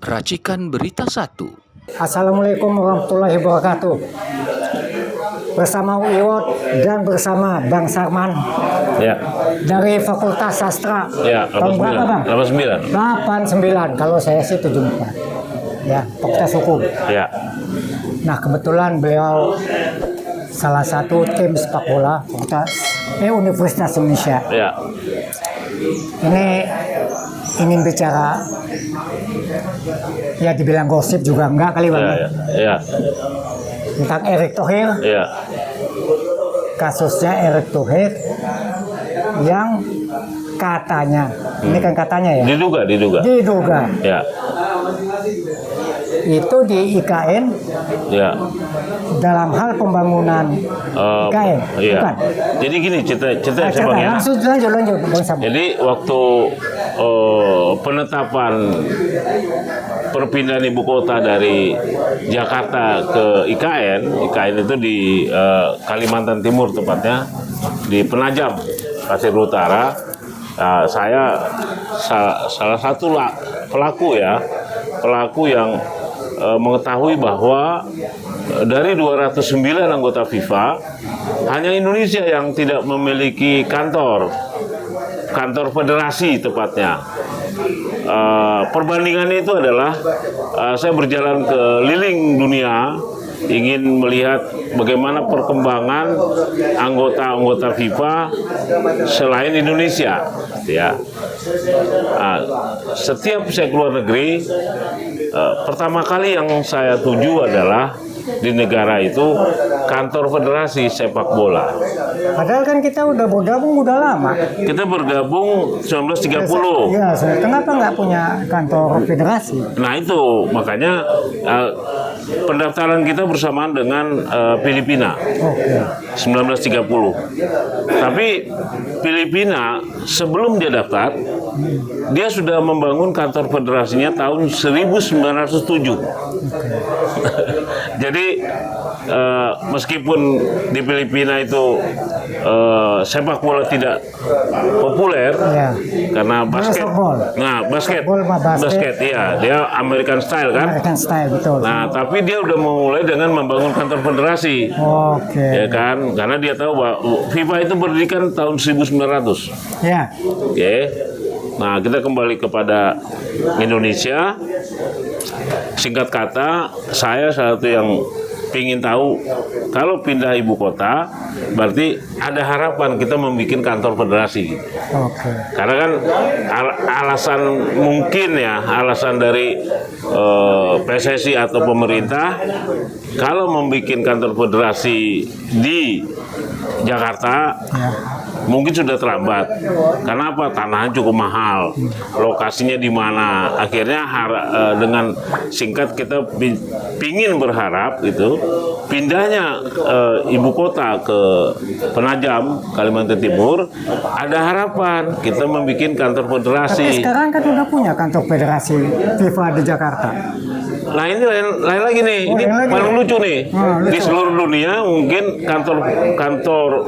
Racikan Berita 1. Assalamualaikum warahmatullahi wabarakatuh. Bersama Iwot dan bersama Bang Sarman Ya. dari Fakultas Sastra. Ya, Tahun berapa, Bang? 89. 89. Kalau saya sih 74. Ya, Fakultas Hukum. Ya. Nah, kebetulan beliau salah satu tim sepak bola Universitas Indonesia. Ya. Ini ingin bicara, ya dibilang gosip juga enggak kali, Bang. Ya. Ya. Tentang Erick Thohir. Ya. Kasusnya Erick Thohir yang katanya, ini kan katanya ya, diduga Ya. itu di IKN Ya. dalam hal pembangunan IKN, Iya. bukan? Jadi gini cerita Coba, Bang, ya. langsung lanjut, Bang Sam. Jadi waktu penetapan perpindahan ibu kota dari Jakarta ke IKN itu di Kalimantan Timur tepatnya, di Penajam, Pasir Utara. Saya salah satu pelaku yang mengetahui bahwa dari 209 anggota FIFA, hanya Indonesia yang tidak memiliki kantor federasi tepatnya. Perbandingannya itu adalah saya berjalan keliling dunia, ingin melihat bagaimana perkembangan anggota FIFA selain Indonesia. Ya, setiap saya keluar negeri, pertama kali yang saya tuju adalah di negara itu kantor federasi sepak bola. Padahal kan kita udah bergabung udah lama. Kita bergabung 1930. Iya, kenapa nggak punya kantor federasi? Nah itu makanya pendaftaran kita bersamaan dengan Filipina. Oke. 1930. Tapi Filipina sebelum dia daftar, dia sudah membangun kantor federasinya tahun 1907. Jadi meskipun di Filipina itu sepak bola tidak populer, ya, karena basket. Nah, basket, iya, dia American style kan. American style, betul. Nah, tapi dia udah memulai dengan membangun kantor federasi. Oke. Ya kan, karena dia tahu bahwa FIFA itu berdirikan tahun 1900. Ya. Oke. Nah, kita kembali kepada Indonesia. Singkat kata, saya salah satu yang ingin tahu, kalau pindah ibu kota, berarti ada harapan kita membuat kantor federasi. Oke. Karena kan alasan dari PSSI atau pemerintah, kalau membuat kantor federasi di Jakarta, Ya. mungkin sudah terlambat. Karena apa? Tanahnya cukup mahal. Lokasinya di mana? Akhirnya dengan singkat kita pingin berharap itu pindahnya ibu kota ke Penajam, Kalimantan Timur, ada harapan kita membuat kantor federasi. Tapi sekarang kan udah punya kantor federasi FIFA di Jakarta. Nah ini lain lagi nih, ini paling lucu nih. Di seluruh dunia mungkin kantor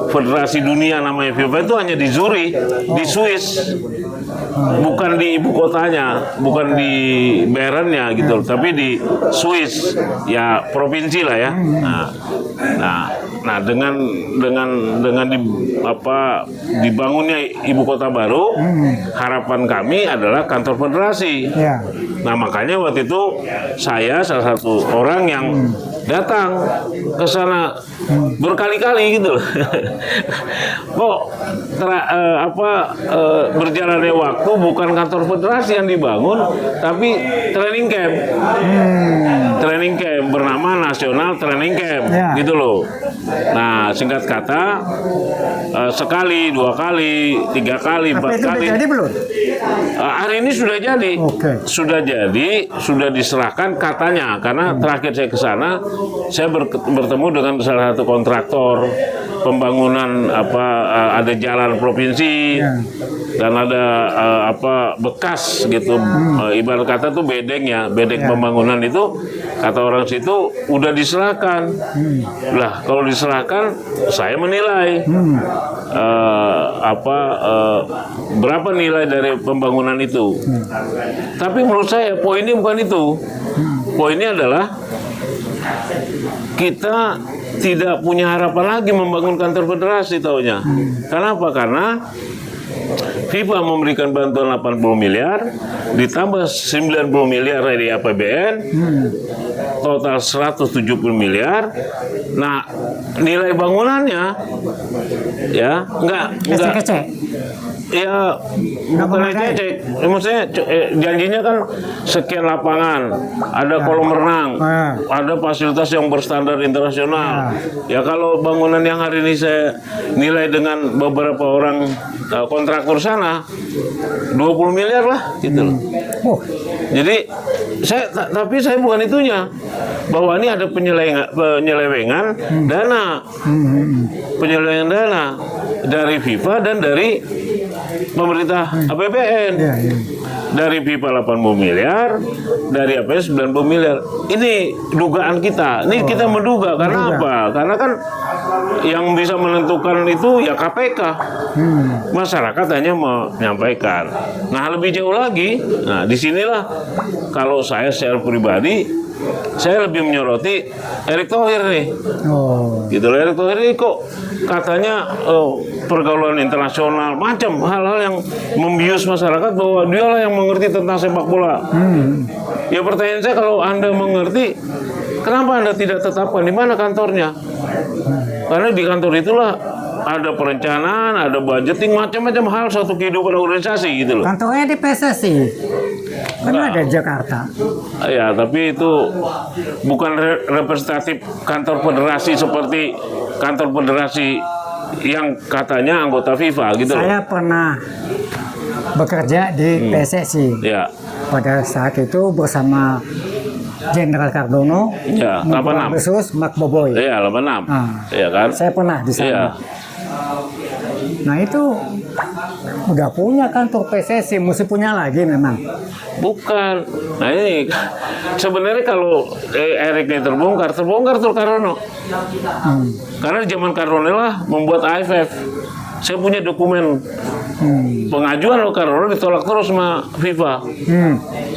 federasi dunia namanya FIFA itu hanya di Zurich, di Swiss, bukan di ibu kotanya, bukan di Bernnya gitu, tapi di Swiss, ya provinsi lah ya. Nah dengan dibangunnya ibu kota baru, harapan kami adalah kantor federasi. Ya. Nah makanya waktu itu saya salah satu orang yang datang ke sana berkali-kali gitu. Kok berjalannya waktu bukan kantor federasi yang dibangun, tapi training camp. Training camp bernama National Training Camp, ya, gitu loh. Nah, singkat kata, sekali, 2 kali, 3 kali, 4 kali. Jadi belum? Hari ini sudah jadi. Oke. Sudah jadi, sudah diserahkan katanya. Karena terakhir saya ke sana, saya bertemu dengan salah satu kontraktor pembangunan ada jalan provinsi. Ya. dan ada bekas gitu. Ibarat kata tuh bedeng ya, bedeng pembangunan itu kata orang situ udah diserahkan. Lah kalau diserahkan, saya menilai berapa nilai dari pembangunan itu. Tapi menurut saya poinnya bukan itu. Poinnya adalah kita tidak punya harapan lagi membangun kantor federasi taunya. Kenapa? Karena FIFA memberikan bantuan 80 miliar, ditambah 90 miliar dari APBN, total 170 miliar. Nah, nilai bangunannya ya enggak ya bukan cek. Maksudnya janjinya kan sekian lapangan, ada kolam renang, ada fasilitas yang berstandar internasional. Ya kalau bangunan yang hari ini saya nilai dengan beberapa orang kontraktor sana 20 miliar lah gitu loh. Jadi tapi saya bukan itunya, bahwa ini ada penyelewengan dana, penyelewengan dana dari FIFA dan dari pemerintah APBN. Dari FIFA 80 miliar, dari APBN 90 miliar. Ini dugaan kita. Ini kita menduga karena apa? Karena kan yang bisa menentukan itu ya KPK. Masyarakat hanya menyampaikan. Nah, lebih jauh lagi, nah disinilah kalau saya secara pribadi, saya lebih menyoroti Erick Thohir nih. Gitu loh, Erick Thohir ini kok katanya pergaulan internasional, macam hal-hal yang membius masyarakat bahwa dialah yang mengerti tentang sepak bola. Ya pertanyaan saya, kalau Anda mengerti, kenapa Anda tidak tetapkan di mana kantornya? Karena di kantor itulah ada perencanaan, ada budgeting, macam-macam hal suatu kehidupan organisasi gitu loh. Kantornya di PSSI. Kan ada Jakarta. Ya, tapi itu bukan representatif kantor federasi seperti kantor federasi yang katanya anggota FIFA gitu loh. Saya pernah bekerja di PSSI. Ya. Pada saat itu bersama Jenderal Cardono, ya, 86. Khusus Mark Boboy. Iya, 86. Iya kan? Saya pernah di sana. Iya. Nah itu udah punya kantor PSSI, mesti punya lagi memang. Bukan. Nah ini sebenarnya kalau Erick ini terbongkar tuh Cardono. Karena di zaman Cardono lah membuat AFF. Saya punya dokumen pengajuan loh, Cardono ditolak terus sama FIFA.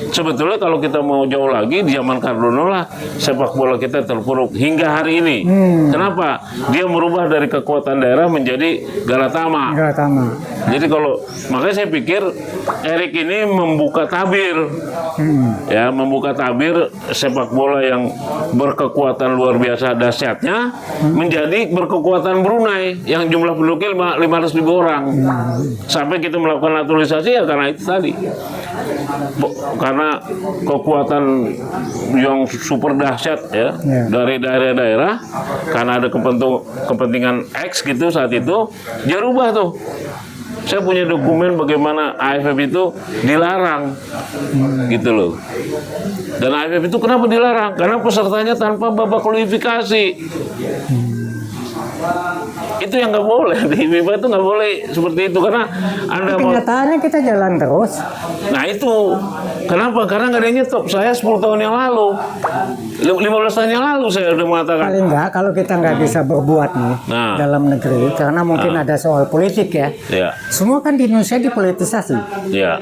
Sebetulnya kalau kita mau jauh lagi, di zaman Cardono lah sepak bola kita terpuruk hingga hari ini. Kenapa? Dia merubah dari kekuatan daerah menjadi Galatama. Jadi makanya saya pikir Erick ini membuka tabir, ya, membuka tabir sepak bola yang berkekuatan luar biasa dahsyatnya menjadi berkekuatan Brunei yang jumlah penduduknya 500.000 orang. Sampai kita melakukan naturalisasi ya karena itu tadi. Karena kekuatan yang super dahsyat ya dari daerah-daerah, karena ada kepentingan X gitu saat itu, dia rubah tuh. Saya punya dokumen bagaimana AFF itu dilarang, gitu loh. Dan AFF itu kenapa dilarang? Karena pesertanya tanpa babak kualifikasi. Itu yang nggak boleh, di FIFA itu nggak boleh seperti itu, karena Anda mau. Kenyataannya kita jalan terus. Nah itu kenapa? Karena nggak ada yang nyetop. Saya 10 tahun yang lalu, 15 tahun yang lalu saya udah mengatakan. Paling nggak kalau kita nggak bisa berbuat nih dalam negeri, karena mungkin ada soal politik ya. Semua kan di Indonesia dipolitisasi. Ya.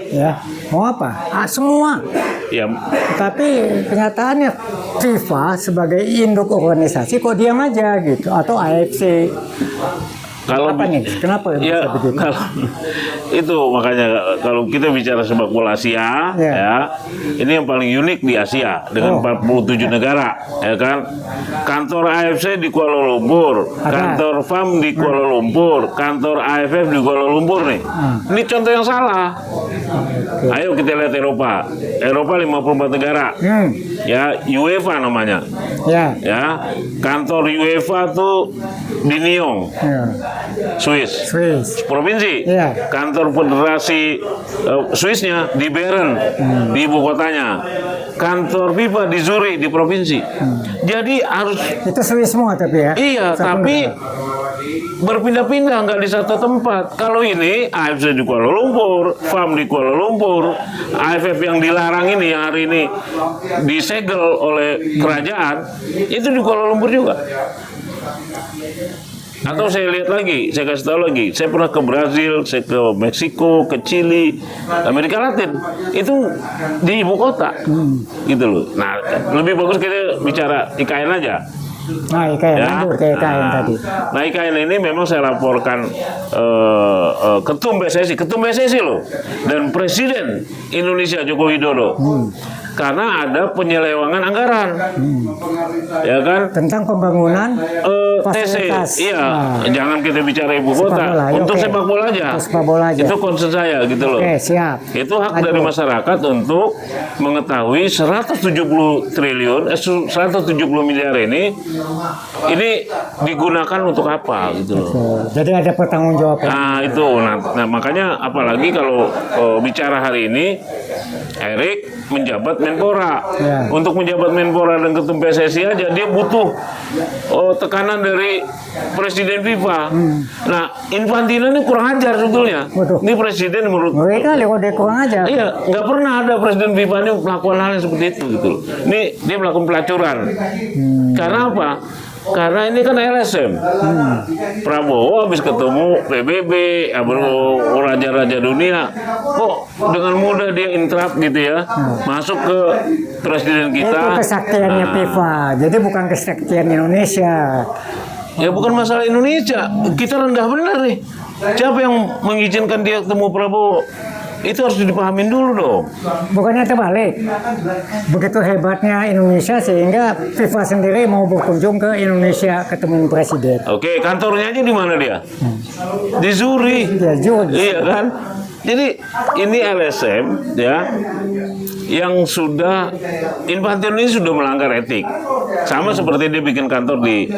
Mau apa? Semua. Ya. Tapi kenyataannya FIFA sebagai induk organisasi kok diam aja gitu, atau AFC. Kalau kenapa ya, bisa begitu? Kalau itu makanya kalau kita bicara sepak bola Asia, ya ini yang paling unik di Asia dengan 47 negara, ya kan? Kantor AFC di Kuala Lumpur, kantor FAM di Kuala Lumpur, kantor AFF di Kuala Lumpur nih. Ini contoh yang salah. Ayo kita lihat Eropa 54 negara, ya UEFA namanya, ya kantor UEFA tuh di Nyon. Swiss. Provinsi. Kantor federasi Swissnya di Bern, di ibu kotanya. Kantor FIFA di Zurich, di provinsi. Jadi harus itu Swiss semua tapi ya. Iya, tapi berpindah-pindah, nggak di satu tempat. Kalau ini AFC di Kuala Lumpur, FAM di Kuala Lumpur, AFF yang dilarang ini yang hari ini disegel oleh kerajaan itu di Kuala Lumpur juga. Atau saya lihat lagi, saya kasih tahu lagi, saya pernah ke Brazil, saya ke Meksiko, ke Chili, Amerika Latin, itu di ibu kota, gitu loh. Nah, lebih bagus kita bicara IKN aja. Nah, IKN, lanjut ke IKN tadi. Nah, IKN ini memang saya laporkan ketum PSSI loh, dan Presiden Indonesia Joko Widodo. Karena ada penyelewangan anggaran, ya kan? Tentang pembangunan fasilitas. Iya, jangan kita bicara ibu kota. Untuk sepak bola aja. Itu concern saya, gitu loh. Oke, siap. Itu hak dari masyarakat untuk mengetahui 170 triliun, 170 miliar ini digunakan untuk apa, gitu loh. Jadi ada pertanggungjawaban. Nah, itu. Nah, makanya apalagi kalau bicara hari ini, Erik menjabat Menpora. Ya. Untuk menjabat Menpora dan ketum PSSI aja dia butuh tekanan dari Presiden FIFA. Nah, Infantino ini kurang ajar sebetulnya. Ini presiden menurut mereka dia kurang ajar. Iya, nggak pernah ada Presiden FIFA ini melakukan hal yang seperti itu, gitu. Ini dia melakukan pelacuran. Karena apa? Karena ini kan LSM. Prabowo habis ketemu PBB, raja-raja dunia, kok dengan mudah dia interrupt gitu ya, masuk ke presiden kita. Itu kesaktiannya FIFA, jadi bukan kesaktian Indonesia. Ya bukan masalah Indonesia, kita rendah benar nih. Siapa yang mengizinkan dia ketemu Prabowo? Itu harus dipahamin dulu dong. Bukannya terbalik. Begitu hebatnya Indonesia sehingga FIFA sendiri mau berkunjung ke Indonesia ketemu presiden. Oke, kantornya aja di mana dia? Di Zurich. Ya, iya kan? Jadi ini LSM ya yang sudah Infantino ini sudah melanggar etik. Sama seperti dia bikin kantor di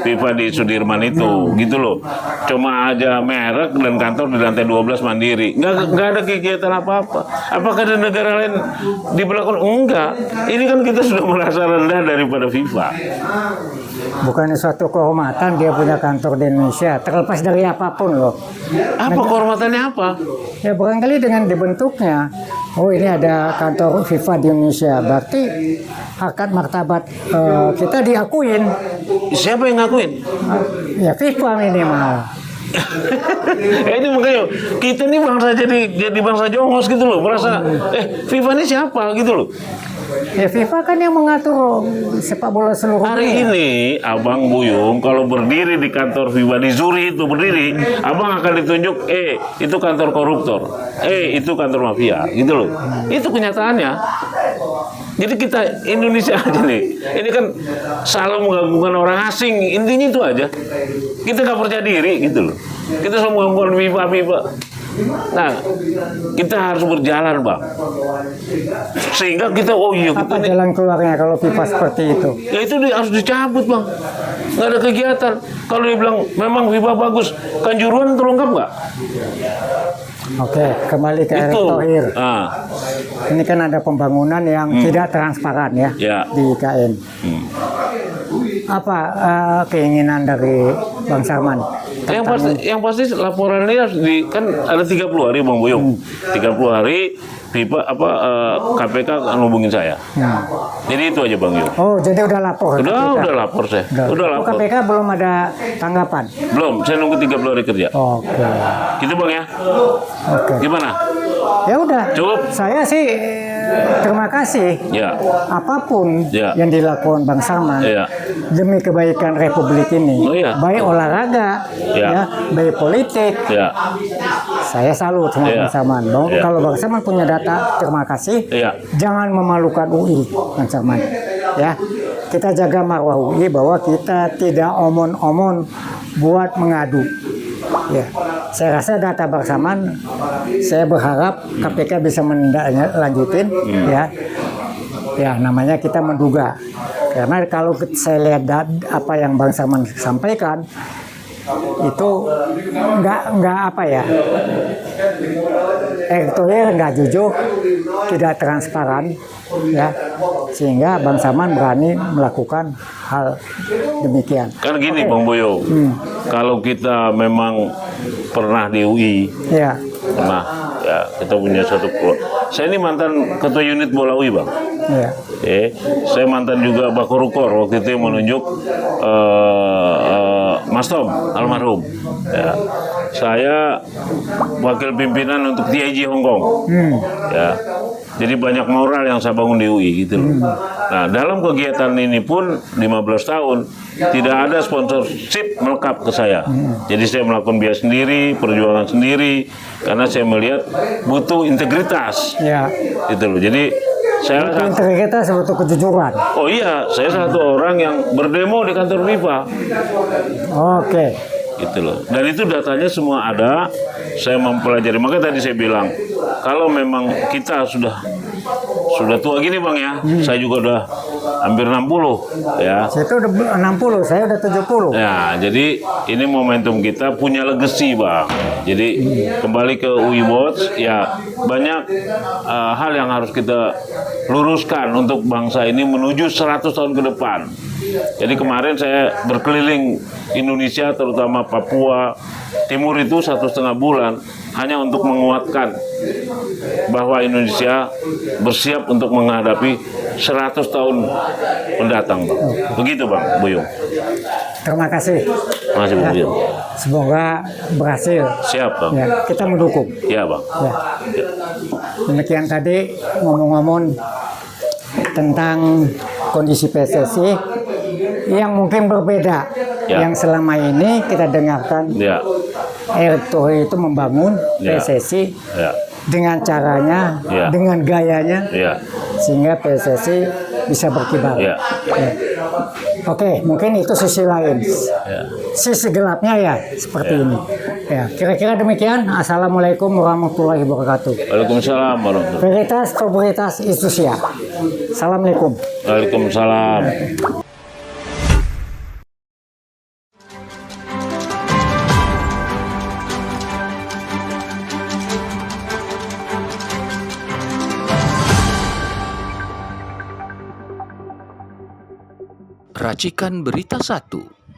FIFA di Sudirman itu, gitu loh. Cuma aja merek dan kantor di lantai 12 mandiri. Nggak ada kegiatan apa-apa. Apakah di negara lain diberlakukan? Enggak. Ini kan kita sudah merasa rendah daripada FIFA. Bukannya suatu kehormatan dia punya kantor di Indonesia, terlepas dari apapun loh. Apa kehormatannya apa? Ya barangkali dengan dibentuknya, oh ini ada kantor FIFA di Indonesia, berarti harkat martabat kita diakuin. Siapa yang ngakuin? Ya FIFA minimal. Ini makanya kita nih bangsa jadi bangsa jongos gitu loh, merasa FIFA ini siapa gitu loh. Ya FIFA kan yang mengatur sepak bola seluruh dunia. Hari ini Abang Buyung kalau berdiri di kantor FIFA di Zurich itu berdiri, Abang akan ditunjuk itu kantor koruptor, itu kantor mafia, gitu loh. Itu kenyataannya. Jadi kita Indonesia aja nih, ini kan selalu menggabungkan orang asing, intinya itu aja. Kita nggak percaya diri, gitu loh. Kita selalu menggabungkan FIFA. Nah, kita harus berjalan, Bang. Sehingga kita, apa jalan keluarnya kalau FIFA seperti itu? Ya itu harus dicabut, Bang. Nggak ada kegiatan. Kalau dia bilang memang FIFA bagus, Kanjuruhan terungkap nggak? Oke, kembali ke Erick Thohir. Ini kan ada pembangunan yang tidak transparan ya di IKN. Apa keinginan dari Bang Sarman? Yang pasti laporan ini harus kan ada 30 hari Bang Buyung. 30 hari FIFA KPK ngubungin saya. Jadi itu aja Bang Buyung. Oh, jadi udah lapor. Udah lapor saya. Udah lapor. KPK belum ada tanggapan. Belum, saya nunggu 30 hari kerja. Oke. Gitu Bang ya. Oke. Gimana? Ya udah. Cukup. Saya sih terima kasih. Ya. Apapun yang dilakukan Bang Sarman demi kebaikan Republik ini, baik olahraga, baik politik. Saya salut sama Bang Sarman. Kalau Bang Sarman punya data, terima kasih. Jangan memalukan UI, Bang Sarman. Ya, kita jaga marwah UI bahwa kita tidak omon-omon buat mengadu. Ya, saya rasa data Bang Sarman, saya berharap KPK bisa menindaklanjutin ya namanya kita menduga, karena kalau saya lihat apa yang Bang Sarman sampaikan itu nggak apa ya, Erick Thohir nggak jujur, tidak transparan, ya, sehingga Bang Saman berani melakukan hal demikian. Kan gini Bang Boyo, kalau kita memang pernah di UI, Ya, pernah ya kita punya satu saya ini mantan ketua unit bola UI Bang. ya, Saya mantan juga Bakorukor waktu itu yang menunjuk Mas Tom almarhum. Ya. Saya wakil pimpinan untuk TIG Hong Kong. Ya. Jadi banyak moral yang saya bangun di UI gitu loh. Nah, dalam kegiatan ini pun 15 tahun tidak ada sponsorship melekat ke saya. Jadi saya melakukan biaya sendiri, perjuangan sendiri karena saya melihat butuh integritas. ya. Gitu loh. Jadi saya Integritas butuh kejujuran. oh iya, saya satu orang yang berdemo di kantor FIFA. Oke. Gitu loh. Dan itu datanya semua ada. Saya mempelajari. Makanya tadi saya bilang, kalau memang kita sudah tua gini Bang ya, saya juga udah hampir 60 ya. Saya itu udah 60, saya udah 70. Ya, jadi ini momentum kita punya legacy Bang. Jadi kembali ke UI Watch, ya banyak hal yang harus kita luruskan untuk bangsa ini menuju 100 tahun ke depan. Jadi kemarin saya berkeliling Indonesia, terutama Papua Timur itu 1,5 bulan hanya untuk menguatkan bahwa Indonesia bersiap untuk menghadapi 100 tahun mendatang, Bang. Begitu, Bang Buyung. Terima kasih. Terima kasih, Bang Buyung. Semoga berhasil. Siap, Bang. Ya, kita mendukung. Iya, Bang. Ya. Demikian tadi ngomong-ngomong tentang kondisi PSSI yang mungkin berbeda. Ya. Yang selama ini kita dengarkan Ya. Erick Thohir itu membangun Ya. PSSI Ya. dengan caranya, Ya. dengan gayanya, Ya. sehingga PSSI bisa berkibar. Ya. Ya. Oke, mungkin itu sisi lain. Ya. Sisi gelapnya ya seperti ini. Ya, kira-kira demikian. Assalamualaikum warahmatullahi wabarakatuh. Waalaikumsalam warahmatullahi. Veritas Proboritas Istusia. Assalamualaikum. Waalaikumsalam. Racikan Berita 1.